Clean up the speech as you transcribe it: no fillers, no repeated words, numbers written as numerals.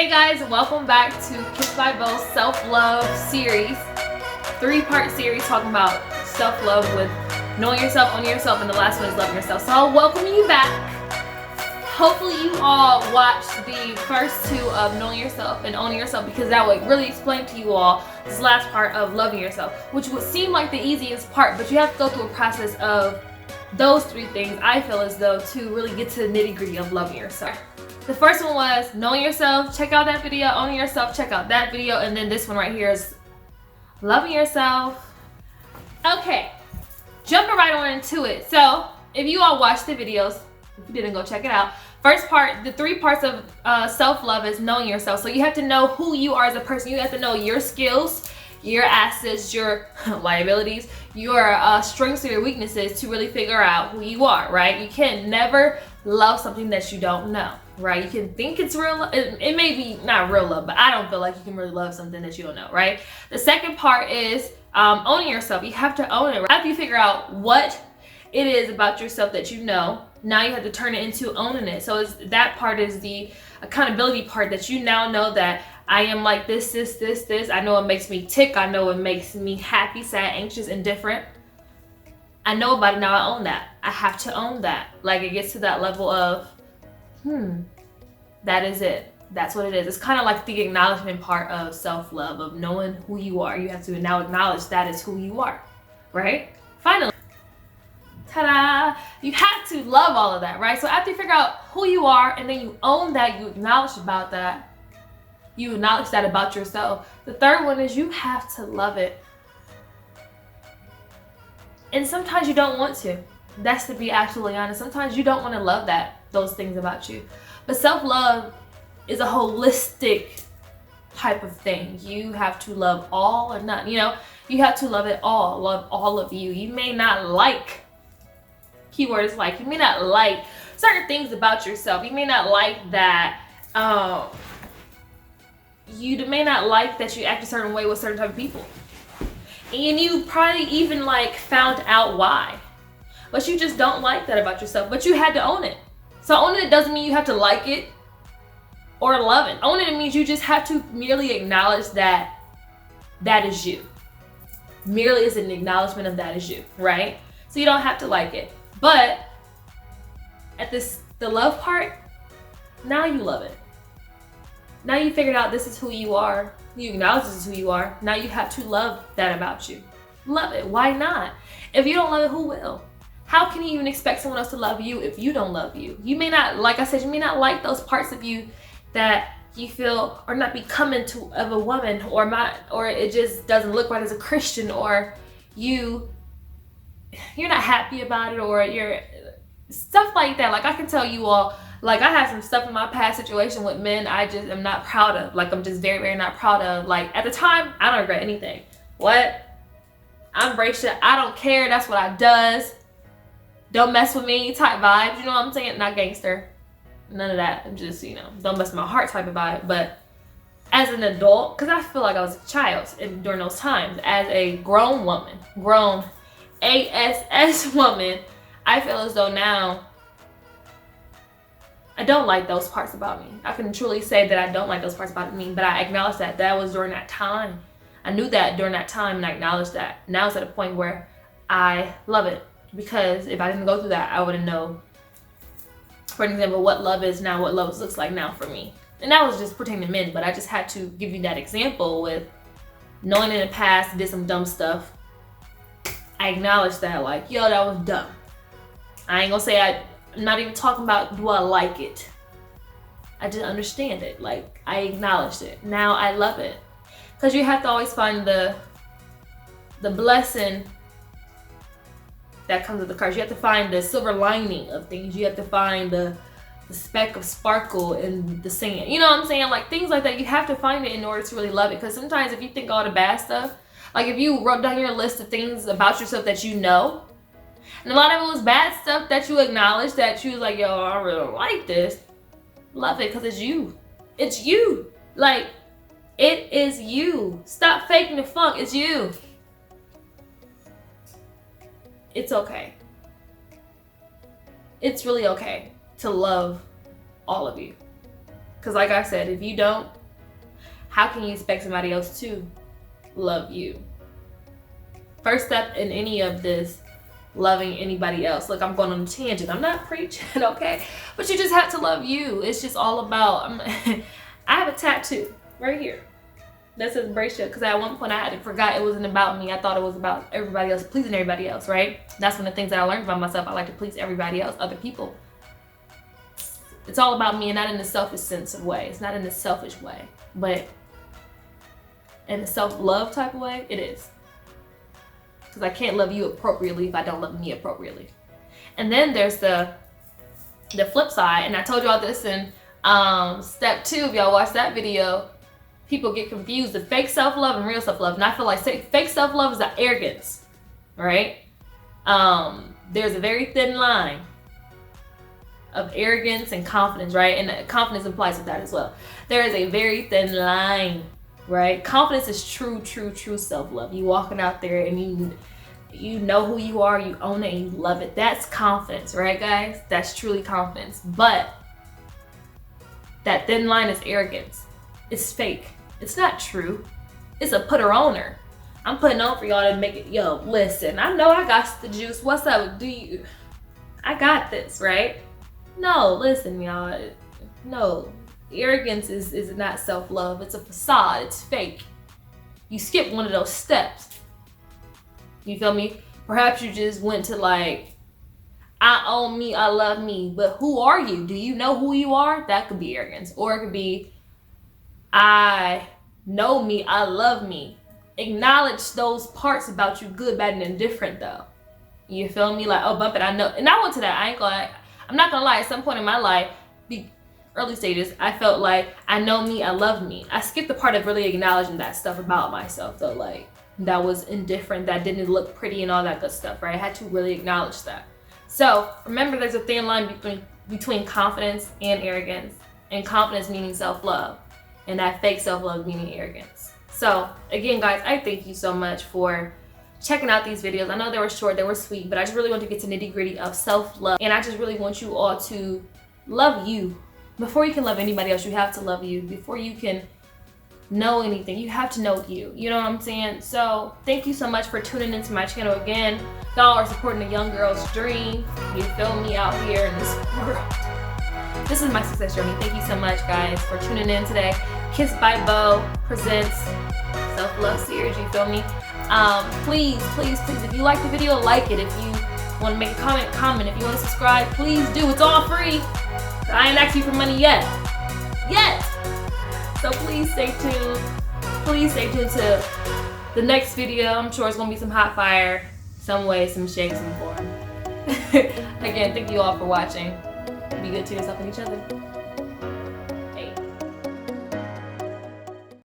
Hey guys, welcome back to Kiss by Bo's self-love series, 3-part series talking about self-love with knowing yourself, owning yourself, and the last one is loving yourself. So I'll welcome you back. Hopefully you all watched the first 2 of knowing yourself and owning yourself, because that would really explain to you all this last part of loving yourself, which would seem like the easiest part, but you have to go through a process of those 3 things, I feel as though, to really get to the nitty-gritty of loving yourself. The first one was knowing yourself. Check out that video. Owning yourself. Check out that video. And then this one right here is loving yourself. Okay, jumping right on into it. So if you all watched the videos, if you didn't, go check it out. First part, the 3 parts of self-love is knowing yourself. So you have to know who you are as a person. You have to know your skills, your assets, your liabilities, your strengths or your weaknesses to really figure out who you are, right? You can never love something that you don't know, right? You can think it's real, it may be not real love, but I don't feel like you can really love something that you don't know, right? The second part is owning yourself. You have to own it, right? After you figure out what it is about yourself that you know, now you have to turn it into owning it. So that part is the accountability part, that you now know that I am like this. I know it makes me tick. I know it makes me happy, sad, anxious, indifferent. I know about it now. I own that. I have to own that. Like, it gets to that level of, that is it. That's what it is. It's kind of like the acknowledgement part of self-love, of knowing who you are. You have to now acknowledge that is who you are, right? Finally, ta-da! You have to love all of that, right? So after you figure out who you are and then you own that, you acknowledge about that, you acknowledge that about yourself. The third one is you have to love it. And sometimes you don't want to. That's to be absolutely honest. Sometimes you don't want to love those things about you. But self-love is a holistic type of thing. You have to love all or none. You know, you have to love it all. Love all of you. You may not like, keyword is like, you may not like certain things about yourself. You may not like that, you may not like that you act a certain way with certain type of people. And you probably even like found out why. But you just don't like that about yourself. But you had to own it. So owning it doesn't mean you have to like it or love it. Owning it means you just have to merely acknowledge that that is you. Merely is an acknowledgement of that is you, right? So you don't have to like it. But at the love part, now you love it. Now you figured out this is who you are. You acknowledge this is who you are. Now you have to love that about you. Love it. Why not? If you don't love it, who will? How can you even expect someone else to love you if you don't love you? You may not, like I said, you may not like those parts of you that you feel are not becoming of a woman, or it just doesn't look right as a Christian, or you're not happy about it, or you're stuff like that. Like, I can tell you all, like, I had some stuff in my past situation with men I just am not proud of. Like, I'm just very, very not proud of. Like, at the time, I don't regret anything. What? I embrace it. I don't care. That's what I does. Don't mess with me type vibes. You know what I'm saying? Not gangster. None of that. I'm just, don't mess with my heart type of vibe. But as an adult, because I feel like I was a child during those times, as a grown woman, grown ASS woman, I feel as though now I don't like those parts about me. I can truly say that I don't like those parts about me, but I acknowledge that was during that time. I knew that during that time, and I acknowledged that. Now it's at a point where I love it, because if I didn't go through that, I wouldn't know, for example, what love is now, what love looks like now for me. And that was just pertaining to men, but I just had to give you that example with knowing in the past, did some dumb stuff. I acknowledged that, like, yo, that was dumb. I ain't gonna say I'm not even talking about do I like it. I just understand it. Like, I acknowledged it. Now I love it. Because you have to always find the blessing that comes with the curse. You have to find the silver lining of things. You have to find the speck of sparkle in the sand. You know what I'm saying? Like, things like that. You have to find it in order to really love it. Because sometimes if you think all the bad stuff, like if you wrote down your list of things about yourself that you know, and a lot of it was bad stuff that you acknowledged, that you was like, yo, I really don't like this. Love it, because it's you. It's you. Like, it is you. Stop faking the funk. It's you. It's okay. It's really okay to love all of you. Because like I said, if you don't, how can you expect somebody else to love you? First step in any of this, loving anybody else. Look, I'm going on a tangent. I'm not preaching, okay? But you just have to love you. It's just all about, I have a tattoo right here that says brace you, because at one point I forgot it wasn't about me. I thought it was about everybody else, pleasing everybody else, right? That's one of the things that I learned about myself. I like to please everybody else, other people. It's all about me, and not in the selfish sense of way. It's not in the selfish way, but in the self-love type of way, it is. Because I can't love you appropriately if I don't love me appropriately. And then there's the flip side, and I told y'all this in step 2. If y'all watch that video, people get confused of fake self-love and real self-love. And I feel like fake self-love is the arrogance, right? There's a very thin line of arrogance and confidence, right? And confidence implies with that as well. There is a very thin line, right? Confidence is true self-love. You walking out there and you know who you are, you own it, and you love it. That's confidence, right, guys? That's truly confidence. But that thin line is arrogance. It's fake. It's not true. It's a putter-owner. I'm putting on for y'all to make it, yo, listen, I know I got the juice. What's up? I got this, right? No, listen, y'all. No. Arrogance is not self-love. It's a facade. It's fake. You skip one of those steps. You feel me? Perhaps you just went to like, I own me, I love me. But who are you? Do you know who you are? That could be arrogance. Or it could be, I know me, I love me. Acknowledge those parts about you, good, bad, and indifferent though. You feel me? Like, oh, bump it, I know. And I went to that. I'm not gonna lie, at some point in my life, early stages, I felt like I know me, I love me. I skipped the part of really acknowledging that stuff about myself though, like that was indifferent, that didn't look pretty and all that good stuff, right? I had to really acknowledge that. So remember, there's a thin line between confidence and arrogance, and confidence meaning self-love, and that fake self-love meaning arrogance. So again, guys, I thank you so much for checking out these videos. I know they were short, they were sweet, but I just really want to get to nitty-gritty of self-love, and I just really want you all to love you. Before you can love anybody else, you have to love you. Before you can know anything, you have to know you. You know what I'm saying? So thank you so much for tuning into my channel again. Y'all are supporting a young girl's dream. You feel me out here in this world. This is my success journey. Thank you so much, guys, for tuning in today. Kiss by Bo presents self-love series. You feel me? Please, if you like the video, like it. If you want to make a comment. If you want to subscribe, please do. It's all free. I ain't asking you for money yet. So please stay tuned. Please stay tuned to the next video. I'm sure it's gonna be some hot fire, some way, some shape, some form. Again, thank you all for watching. Be good to yourself and each other.